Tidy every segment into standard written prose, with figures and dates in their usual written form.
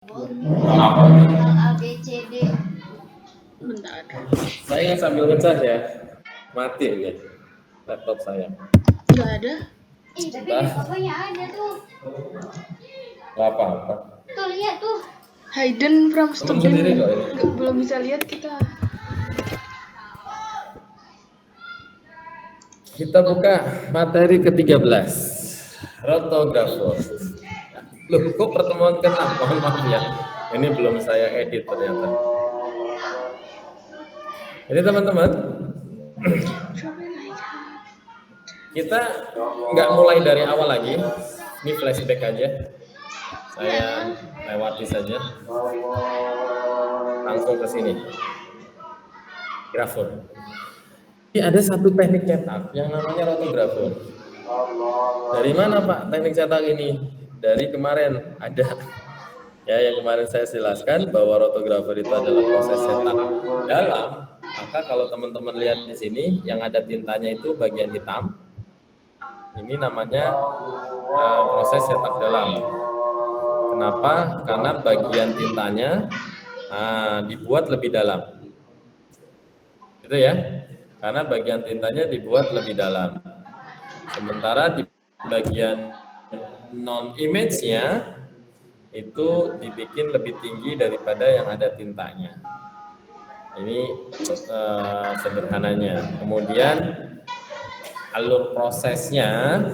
A B C D. Bentar. Saya sambil ngecas ya. Mati ya laptop saya. Nggak ada. Tapi di papanya ada tuh. Gak apa-apa. Tuh lihat tuh. Hidden from Temen student. sendiri kok ini. Belum bisa lihat kita. Kita buka materi ke-13. Rotografor. Loh, kok pertemuan ke-6? Mohon maaf ya. Ini belum saya edit ternyata. Jadi teman-teman, kita nggak mulai dari awal lagi. Ini flashback aja. Saya lewati saja. Langsung ke sini. Grafur. Ini ada satu teknik cetak yang namanya rotografor. Dari mana Pak teknik cetak ini? Dari kemarin ada. Ya, yang kemarin saya jelaskan bahwa rotografer itu adalah proses cetak dalam. Maka kalau teman-teman lihat di sini, yang ada tintanya itu bagian hitam. Ini namanya proses cetak dalam. Kenapa? Karena bagian tintanya dibuat lebih dalam. Gitu ya. Karena bagian tintanya dibuat lebih dalam. Sementara di bagian non-image-nya itu dibikin lebih tinggi daripada yang ada tintanya. Ini sederhananya. Kemudian alur prosesnya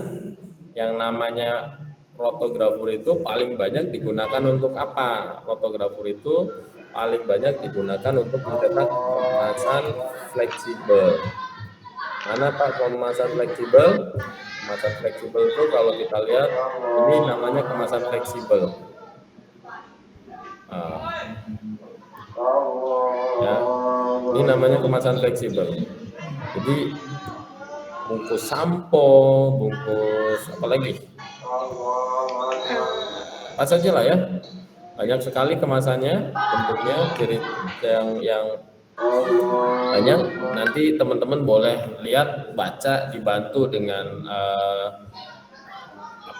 yang namanya rotografor itu paling banyak digunakan untuk apa? Rotografor itu paling banyak digunakan untuk mencetak kemasan fleksibel. Mana Pak kemasan fleksibel? Kemasan fleksibel itu kalau kita lihat ini namanya kemasan fleksibel. Ya, ini namanya kemasan fleksibel. Jadi bungkus sampo, bungkus apa lagi? Apa saja lah ya. Banyak sekali kemasannya, bentuknya ciri yang banyak. Nanti teman-teman boleh lihat, baca, dibantu dengan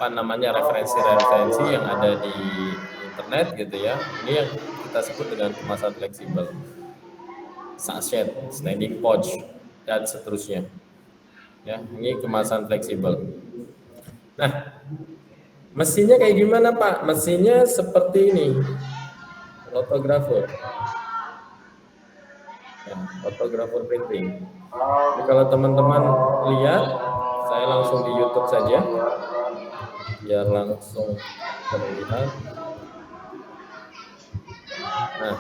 referensi-referensi yang ada di internet gitu ya. Ini yang kita sebut dengan kemasan fleksibel. Sachet, standing pouch, dan seterusnya. Ya, ini kemasan fleksibel. Nah, mesinnya kayak gimana Pak? Mesinnya seperti ini, rotografor. Ya, rotografor printing. Jadi kalau teman-teman lihat, saya langsung di YouTube saja, biar langsung terlihat. Nah,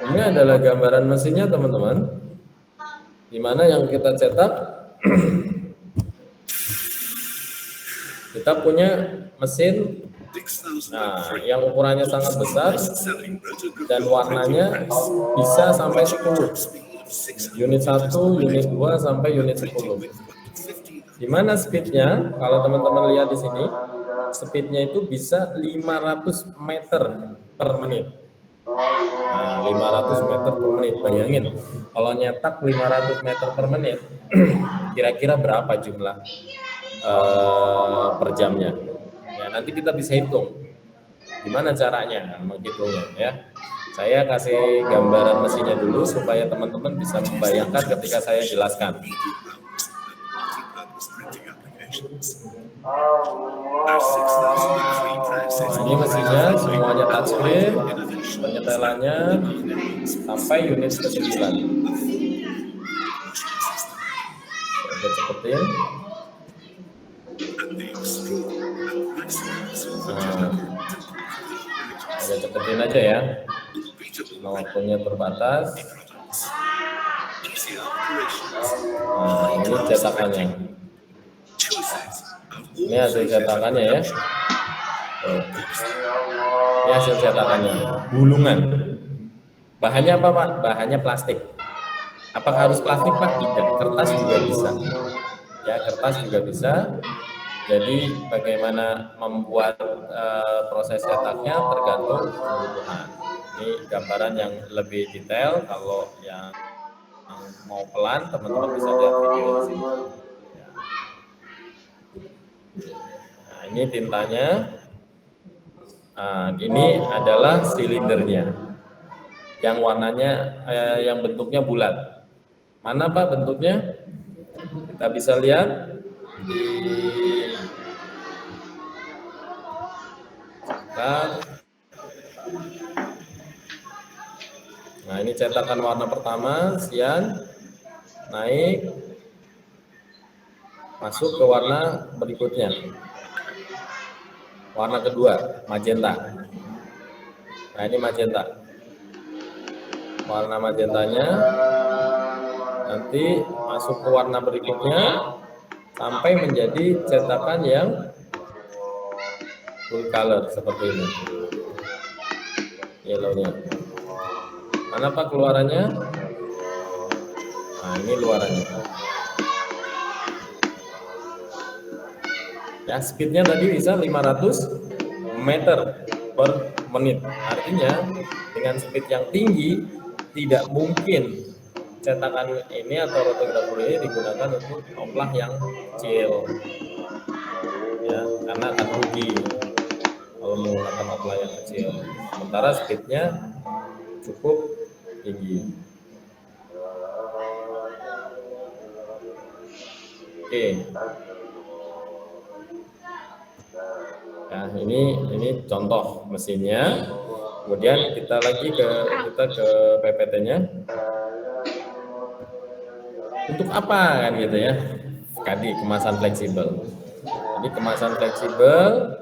ini adalah gambaran mesinnya teman-teman, di mana yang kita cetak, kita punya mesin, yang ukurannya sangat besar dan warnanya bisa sampai 10. Unit 1, unit 2 sampai unit 10. Di mana speednya? Kalau teman-teman lihat di sini, speednya itu bisa 500 meter per menit. Nah, 500 meter per menit, bayangin kalau nyetak 500 meter per menit, kira-kira berapa jumlah per jamnya? Ya, nanti kita bisa hitung gimana caranya menghitungnya ya. Saya kasih gambaran mesinnya dulu supaya teman-teman bisa membayangkan ketika saya jelaskan. Nah, ini mesinnya semuanya touchscreen, penyetelannya sampai unit ke-9. Saya cepetin. Saya cepetin aja ya. Waktunya terbatas. Nah, ini cetakannya. Ini hasil cetakannya ya. Ini hasil cetakannya. Gulungan. Bahannya apa Pak? Bahannya plastik. Apakah harus plastik Pak? Tidak. Kertas juga bisa. Ya, kertas juga bisa. Jadi bagaimana membuat proses cetaknya tergantung kebutuhan. Ini gambaran yang lebih detail. Kalau yang mau pelan, teman-teman bisa lihat video di sini. Nah, ini tintanya. Nah, ini adalah silindernya yang warnanya yang bentuknya bulat. Mana Pak bentuknya? Kita bisa lihat di nah, ini cetakan warna pertama, sian, naik, masuk ke warna berikutnya. Warna kedua, magenta. Nah, ini magenta. Warna magentanya nanti masuk ke warna berikutnya sampai menjadi cetakan yang full color seperti ini. Yellownya. Mana Pak keluarannya? Nah, ini luarannya. Ya, speednya tadi bisa 500 meter per menit. Artinya dengan speed yang tinggi tidak mungkin cetakan ini atau rotografer ini digunakan untuk oplah yang kecil. Ya, karena akan rugi kalau menggunakan oplah yang kecil. Sementara speednya cukup tinggi. Oke. Nah, ini contoh mesinnya. Kemudian kita ke PPT-nya. Untuk apa kan gitu ya? Tadi kemasan fleksibel. Jadi kemasan fleksibel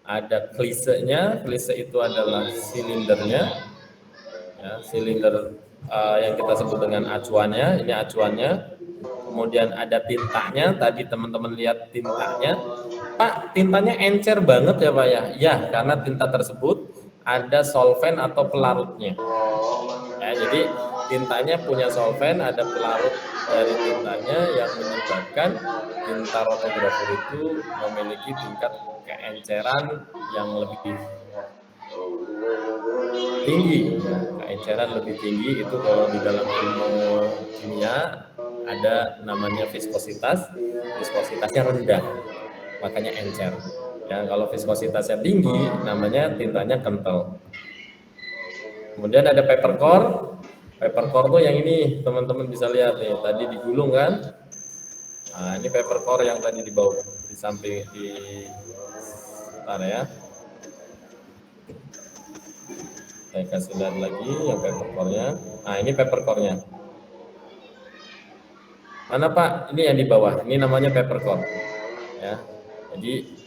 ada klisenya. Klise itu adalah silindernya. Ya, silinder yang kita sebut dengan acuannya. Ini acuannya. Kemudian ada tintanya. Tadi teman-teman lihat tintanya. Pak, tintanya encer banget ya Pak ya? Ya, karena tinta tersebut ada solvent atau pelarutnya. Ya, jadi tintanya punya solvent, ada pelarut dari tintanya yang menyebabkan tinta rotografer itu memiliki tingkat keenceran yang lebih tinggi. Keenceran lebih tinggi itu kalau di dalam ilmu kimia ada namanya viskositasnya rendah, makanya encer. Ya, kalau viskositasnya tinggi, namanya tintanya kental. Kemudian ada paper core. Paper core tuh yang ini, teman-teman bisa lihat nih, tadi digulung kan. Nah, ini paper core yang tadi di bawah, di samping di area. Saya kasih lihat lagi yang paper core-nya. Nah, ini paper core-nya. Mana Pak? Ini yang di bawah. Ini namanya paper core. Ya. Jadi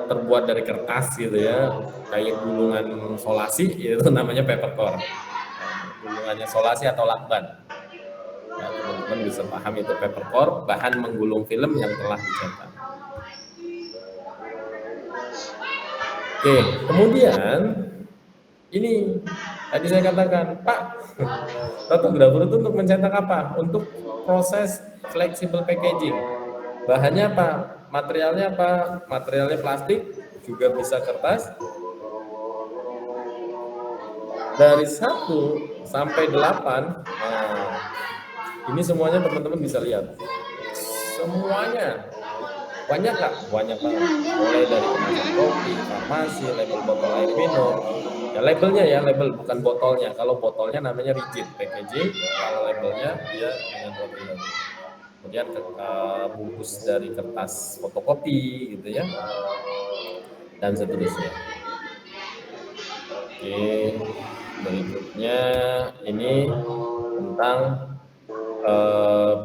terbuat dari kertas gitu ya, kayak gulungan solasi, itu namanya paper core. Gulungannya solasi atau lakban. Ya, teman-teman bisa paham itu paper core, bahan menggulung film yang telah dicetak. Oke, kemudian ini tadi saya katakan, Pak, rotografer itu untuk mencetak apa? Untuk proses flexible packaging. Bahannya apa? Materialnya apa? Materialnya plastik, juga bisa kertas. Dari 1 sampai 8, nah, ini semuanya teman-teman bisa lihat. Semuanya. Banyak nggak? Banyak banget. Mulai dari kemasan kopi, farmasi, label botol air minum. Ya labelnya ya, label bukan botolnya. Kalau botolnya namanya rigid packaging, kalau labelnya dia dengan rotografer. Kemudian bungkus dari kertas fotokopi gitu ya, dan seterusnya. Oke, berikutnya ini tentang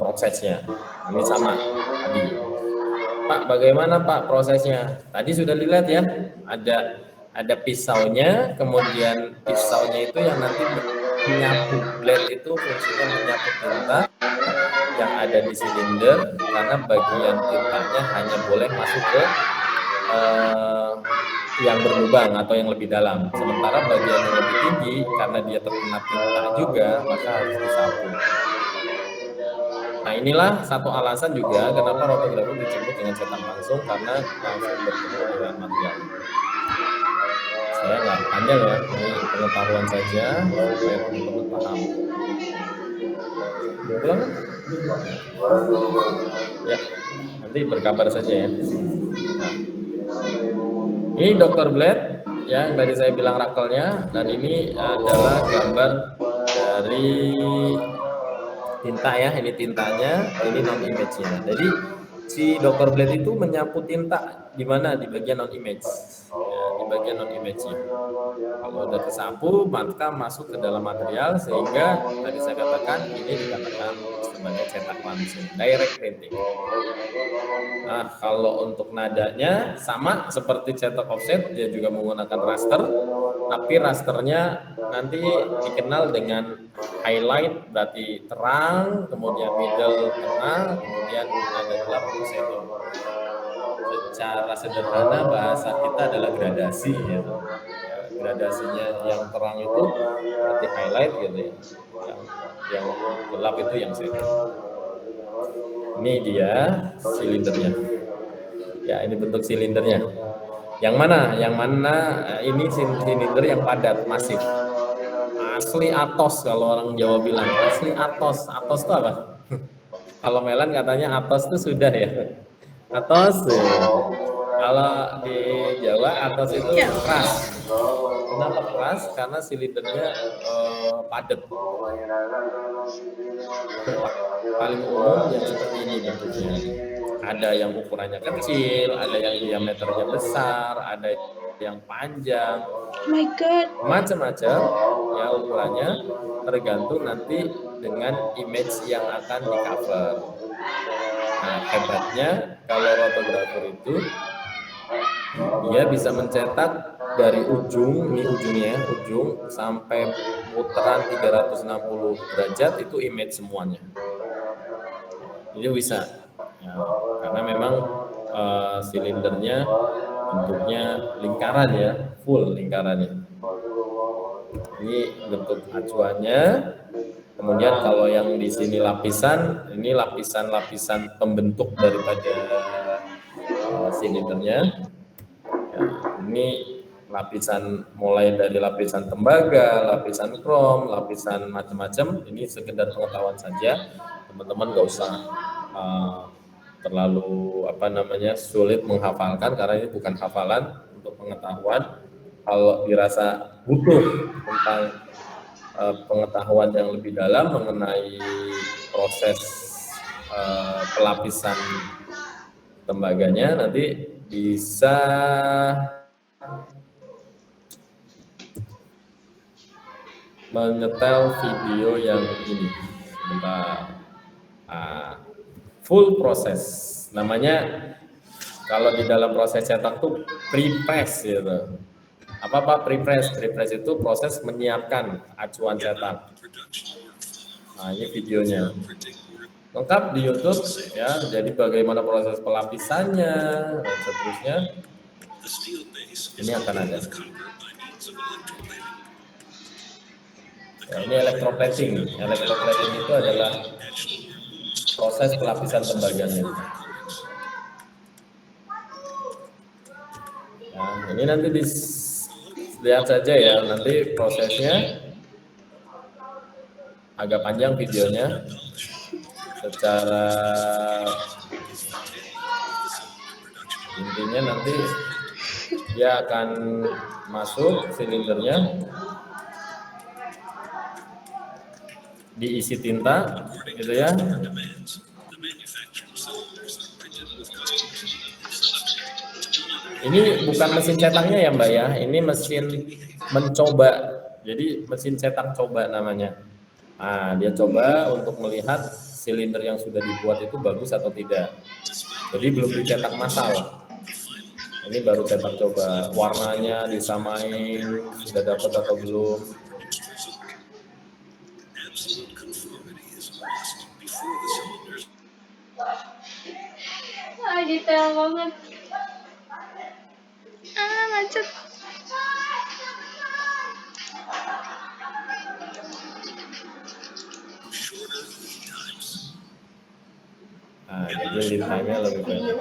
prosesnya. Ini sama tadi. Pak, bagaimana Pak prosesnya? Tadi sudah dilihat ya, ada pisaunya, kemudian pisaunya itu yang nanti menyapu, blade itu fungsinya menyapu tinta yang ada di silinder, karena bagian tintanya hanya boleh masuk ke yang berlubang atau yang lebih dalam. Sementara bagian yang lebih tinggi, karena dia terkena tinta juga, maka harus disapu. Nah, inilah satu alasan juga kenapa rotografer disebut dengan cetak langsung, karena langsung bertemu dengan material. Saya nggak panjang ya, ini pengetahuan saja supaya teman-teman paham. Pulang kan? Ya, nanti berkabar saja ya. Nah. Ini Dr. Blade ya, yang tadi saya bilang rakelnya, dan ini adalah gambar dari tinta ya, ini tintanya, ini non image-nya. Jadi si Dr. Blade itu menyapu tinta di mana? Di bagian non image. Ya, di bagian non image-nya. Kalau udah kesapu, maka masuk ke dalam material sehingga tadi saya katakan ini dikatakan sebagai cetak langsung, direct printing. Nah, kalau untuk nadanya sama seperti cetak offset, dia juga menggunakan raster, tapi rasternya nanti dikenal dengan highlight, berarti terang, kemudian middle tengah, kemudian nada gelap itu shadow. Secara sederhana bahasa kita adalah gradasi ya. Gradasinya yang terang itu berarti highlight gitu ya. Yang gelap itu yang shadow. Ini dia silindernya. Ya, ini bentuk silindernya. Yang mana? Yang mana ini silinder yang padat, masif. Asli Atos kalau orang Jawa bilang. Asli Atos. Atos itu apa? Kalau Melan katanya Atos itu sudah ya. Atos. Ya. Kalau di Jawa Atos itu keras. Kenapa keras? Karena silindernya padat. Paling umum yang seperti ini bentuknya. Ada yang ukurannya kecil, ada yang diameternya besar, ada yang panjang. Oh my god. Macam-macam ya ukurannya, tergantung nanti dengan image yang akan di cover. Nah, hebatnya kalau rotografer itu dia bisa mencetak dari ujung, ini ujungnya, ujung sampai putaran 360 derajat itu image semuanya. Ini bisa, ya, karena memang silindernya bentuknya lingkaran ya, full lingkarannya. Ini bentuk acuannya. Kemudian kalau yang di sini lapisan, ini lapisan-lapisan pembentuk daripada silindernya. Ya, ini lapisan mulai dari lapisan tembaga, lapisan krom, lapisan macam-macam. Ini sekedar pengetahuan saja, teman-teman nggak usah terlalu sulit menghafalkan karena ini bukan hafalan, untuk pengetahuan. Kalau dirasa butuh tentang pengetahuan yang lebih dalam mengenai proses pelapisan tembaganya, nanti bisa menyetel video yang ini sebentar. Full proses namanya. Kalau di dalam proses cetak tuh pre-press gitu. Apa pre-press? Pre-press itu proses menyiapkan acuan cetak. Nah, ini videonya lengkap di YouTube ya. Jadi bagaimana proses pelapisannya dan seterusnya ini akan ada. Ya, ini electroplating. Electroplating itu adalah proses pelapisan tembaganya. Nah, ini nanti lihat saja ya, nanti prosesnya agak panjang videonya. Secara intinya nanti dia akan masuk silindernya, diisi tinta gitu ya. Ini bukan mesin cetaknya ya Mbak ya, ini mesin mencoba. Jadi mesin cetak coba namanya. Nah, dia coba untuk melihat silinder yang sudah dibuat itu bagus atau tidak. Jadi belum dicetak massal. Ini baru cetak coba, warnanya disamain sudah dapat atau belum. Detail banget. Macet. Nah, jadi lintanya lebih banyak.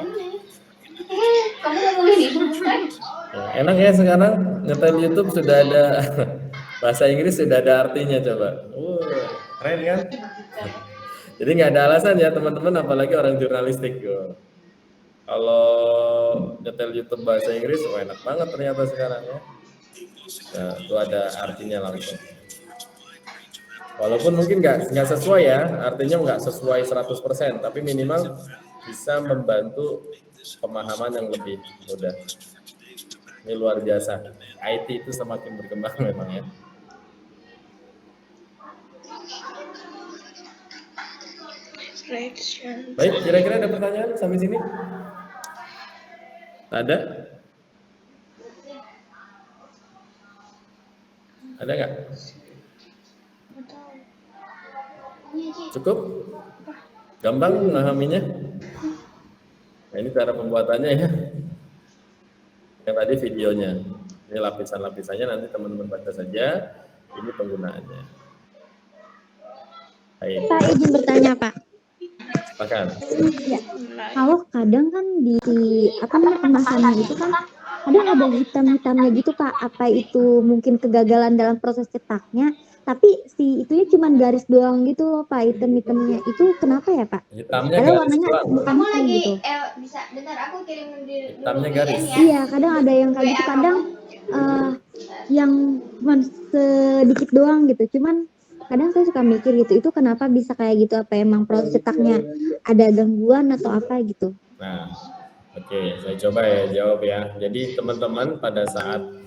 Kamu ngomongin itu bukan? Ya, enak ya sekarang ngetel YouTube sudah ada bahasa Inggris, sudah ada artinya coba. Keren kan? Jadi nggak ada alasan ya teman-teman, apalagi orang jurnalistik. Kalau nyetel YouTube bahasa Inggris, enak banget ternyata sekarang ya. Nah, itu ada artinya langsung. Walaupun mungkin nggak sesuai ya, artinya nggak sesuai 100%, tapi minimal bisa membantu pemahaman yang lebih mudah. Ini luar biasa. IT itu semakin berkembang memang ya. Baik, kira-kira ada pertanyaan sampai sini? Ada? Ada nggak? Cukup? Gampang memahaminya? Nah, ini cara pembuatannya ya. Yang tadi videonya. Ini lapisan-lapisannya, nanti teman-teman baca saja. Ini penggunaannya. Baik. Pak, izin bertanya, Pak. Silakan. Ya, kalau kadang kan di kemasannya itu kan kadang ada hitam-hitamnya gitu, Pak. Apa itu mungkin kegagalan dalam proses cetaknya? Tapi si itunya cuma garis doang gitu loh, Pak, hitam-hitamnya. Itu kenapa ya, Pak? Hitamnya Padahal garis warnanya doang. bukan Kamu hitam lagi gitu. bisa bentar aku kirim dulu Hitamnya garis. ya. Iya, kadang ada yang kayak gitu, kadang yang cuma sedikit doang gitu. Cuman kadang saya suka mikir gitu, itu kenapa bisa kayak gitu? Apa emang proses cetaknya ada gangguan atau apa gitu? Nah, oke, saya coba ya jawab ya. Jadi teman-teman pada saat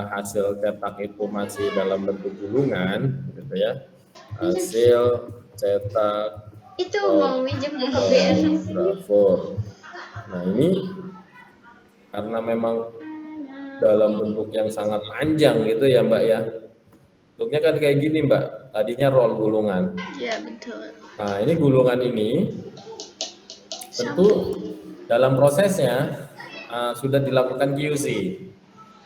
hasil cetak itu masih dalam bentuk gulungan, gitu ya. Hasil cetak Itu mau minjem ke KBR. grafur. Nah ini karena memang dalam bentuk yang sangat panjang gitu ya Mbak ya. Bentuknya kan kayak gini Mbak. Tadinya roll gulungan. Iya, betul. Nah ini gulungan ini tentu dalam prosesnya sudah dilakukan QC.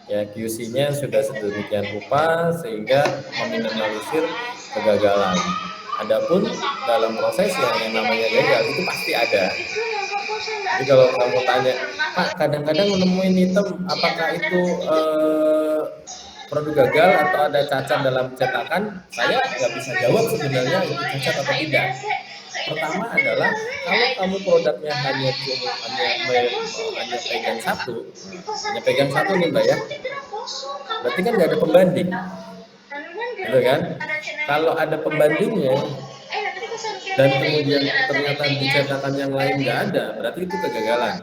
Ya, QC-nya sudah sedemikian rupa sehingga meminimalisir kegagalan. Adapun dalam prosesnya yang namanya gagal itu pasti ada. Jadi kalau kamu tanya, Pak, kadang-kadang menemuin hitam, apakah itu produk gagal atau ada cacat dalam cetakan? Saya nggak bisa jawab sebenarnya itu cacat atau tidak. Pertama adalah kalau kamu produknya hanya pegang satu nih Mbak ya, berarti kan nggak ada pembanding, gitu kan? Kalau ada pembandingnya dan kemudian ternyata di cetakan yang lain nggak ada, berarti itu kegagalan.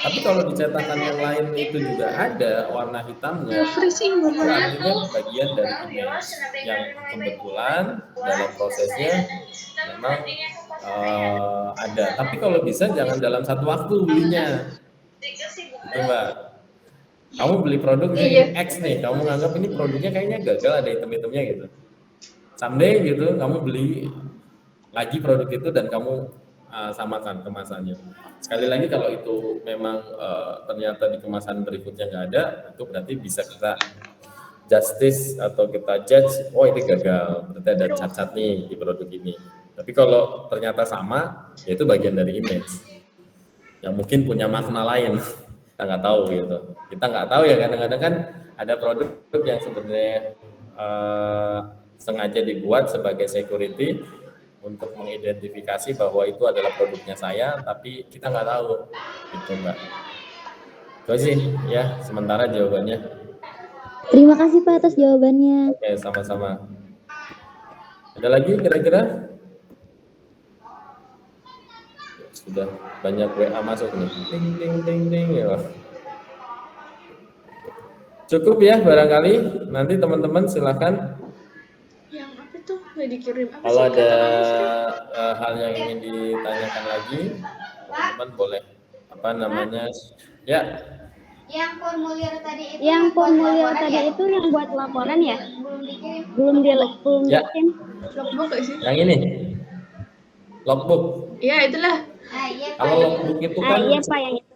Tapi kalau di cetakan yang lain itu juga ada warna hitamnya, itu artinya bagian dari image yang kebetulan dalam prosesnya memang ada. Tapi kalau bisa jangan dalam satu waktu belinya, gitu Mbak. Kamu beli produk X nih, kamu nganggap ini produknya kayaknya gagal, ada hitam-hitamnya gitu. Someday gitu, kamu beli lagi produk itu dan kamu samakan kemasannya. Sekali lagi kalau itu memang ternyata di kemasan berikutnya nggak ada, itu berarti bisa kita justice atau kita judge, oh ini gagal, berarti ada cacat nih di produk ini. Tapi kalau ternyata sama, ya itu bagian dari image yang mungkin punya makna lain. Kita nggak tahu gitu. Kita nggak tahu ya, kadang-kadang kan ada produk yang sebenarnya sengaja dibuat sebagai security untuk mengidentifikasi bahwa itu adalah produknya saya, tapi kita nggak tahu, gitu Mbak. Itu sih ya sementara jawabannya. Terima kasih Pak atas jawabannya. Oke, sama-sama. Ada lagi kira-kira? Sudah banyak WA masuk nih. Ding ding ding ding ya. Cukup ya barangkali. Nanti teman-teman silakan. Yang apa tuh? Nggak dikirim apa Kalau sih? ada hal yang ingin ditanyakan lagi, teman-teman boleh apa namanya? Ya. Yang formulir tadi itu. Yang formulir tadi itu yang buat laporan ya? Belum dikirim. Belum Ya. dikirim. Logbook nggak sih? Yang ini. Logbook. Iya, itulah. Iya, Kalau logbook itu kan Iya Pak yang itu.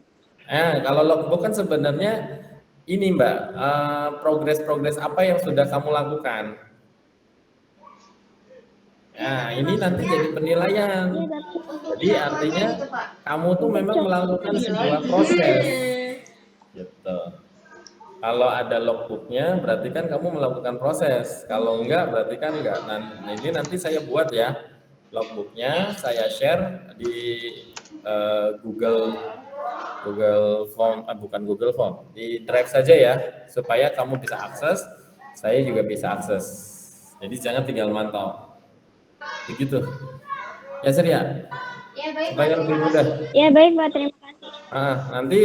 kalau logbook kan sebenarnya ini Mbak, progres apa yang sudah kamu lakukan. Nah, ini nanti jadi penilaian. Jadi artinya kamu tuh memang melakukan sebuah proses. Gitu. Kalau ada logbooknya, berarti kan kamu melakukan proses. Kalau enggak, berarti kan enggak. Nah, ini nanti saya buat ya logbooknya, saya share di Google Form, bukan Google Form, di Drive saja ya, supaya kamu bisa akses, saya juga bisa akses. Jadi jangan tinggal mantau. Begitu. Ya Sri ya? Ya baik, Supaya Pak, lebih terima mudah. kasih. Ya baik Pak, terima kasih. Nanti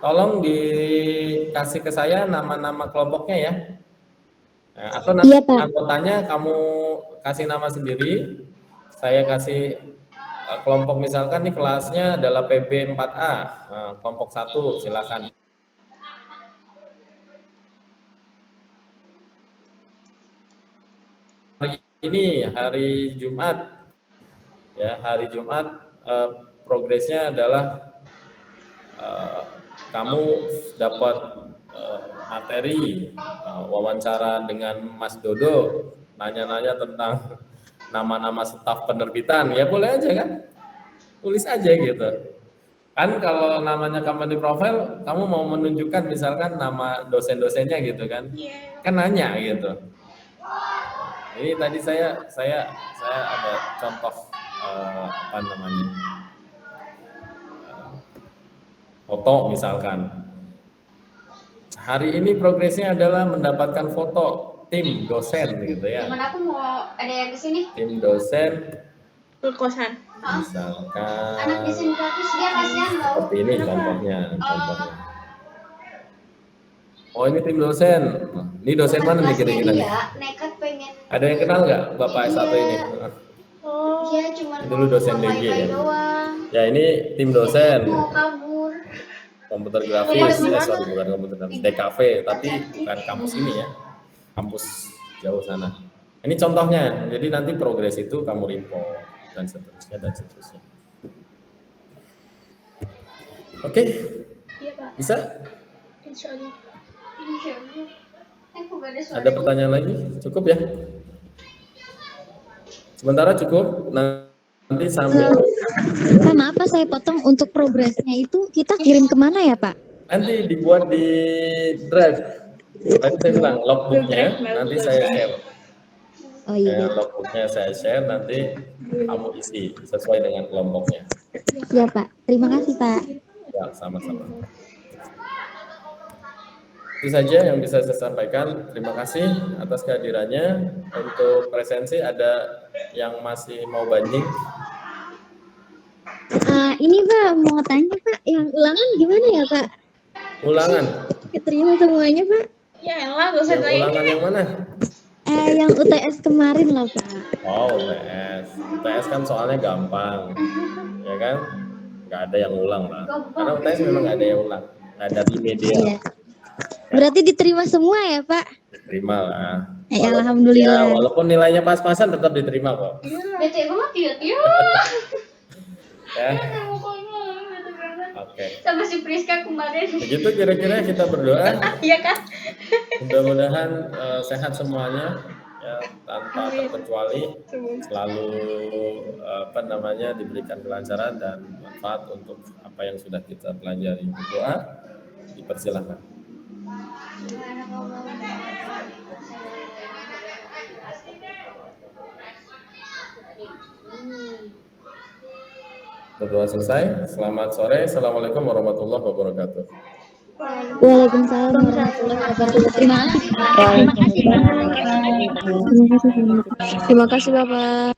tolong dikasih ke saya nama-nama kelompoknya ya. Atau nanti Iya, Pak. anggotanya kamu kasih nama sendiri, saya kasih kelompok, misalkan nih kelasnya adalah PB 4A, kelompok 1 silakan. Hari ini hari Jumat, ya hari Jumat progresnya adalah kamu dapat materi wawancara dengan Mas Dodo, nanya-nanya tentang nama-nama staf penerbitan, ya boleh aja kan, tulis aja gitu kan. Kalau namanya company profile, kamu mau menunjukkan misalkan nama dosen-dosennya gitu kan, kan nanya gitu. Ini tadi saya ada contoh apa namanya, foto misalkan. Hari ini progresnya adalah mendapatkan foto tim dosen gitu ya. Teman aku mau ada yang kesini. Tim dosen Berkosan. misalkan Anak desain grafis dia kasihan loh. seperti ini contohnya. Oh ini tim dosen. Ini dosen mana nih kira-kira? Dia nekat pengen. Ada yang kenal nggak Bapak S1 ini? Dia cuma Dulu dosen mau DG ya. doang. Ya ini tim dosen. Mau kabur. Komputer grafis, bukan komputer grafis, DKV, tapi bukan kampus ini ya, kampus jauh sana. Ini contohnya, jadi nanti progres itu kamu report dan seterusnya. Oke, Iya Pak. bisa? Insya Allah. Aku gak ada suara. Ada pertanyaan lagi? Cukup ya? Sementara cukup, nanti sambil Pak, maaf Pak, saya potong. Untuk progresnya itu kita kirim kemana ya Pak? nanti dibuat di Drive. Tadi saya bilang logbooknya nanti saya share. Oh iya. Logbooknya saya share, nanti kamu isi sesuai dengan kelompoknya. Ya Pak, terima kasih Pak. Ya, sama-sama. Itu saja yang bisa saya sampaikan. Terima kasih atas kehadirannya. Untuk presensi ada yang masih mau banding? Ini Pak, mau tanya Pak, yang ulangan gimana ya Pak? Ulangan? Keterima semuanya Pak? Ya elah, gak usah Yang tanya. ulangan yang mana? Yang UTS kemarin lah Pak. Oh, UTS. UTS kan soalnya gampang. Ya kan? Nggak ada yang ulang lah. Karena UTS memang nggak ada yang ulang. Nggak ada remedial. Iya. Berarti diterima semua ya Pak? Diterima lah. Ya, alhamdulillah. Ya, walaupun nilainya pas-pasan tetap diterima kok. Bete banget ya. Ya. Oke. Sama si Priska kemarin. Begitu kira-kira kita berdoa. Iya kan? Mudah-mudahan sehat semuanya ya, tanpa terkecuali, selalu diberikan kelancaran dan manfaat untuk apa yang sudah kita pelajari. Berdoa, dipersilakan. Berdoa selesai. Selamat sore. Assalamualaikum warahmatullahi wabarakatuh. Waalaikumsalam warahmatullahi wabarakatuh. Terima kasih Pak. Terima kasih Bapak.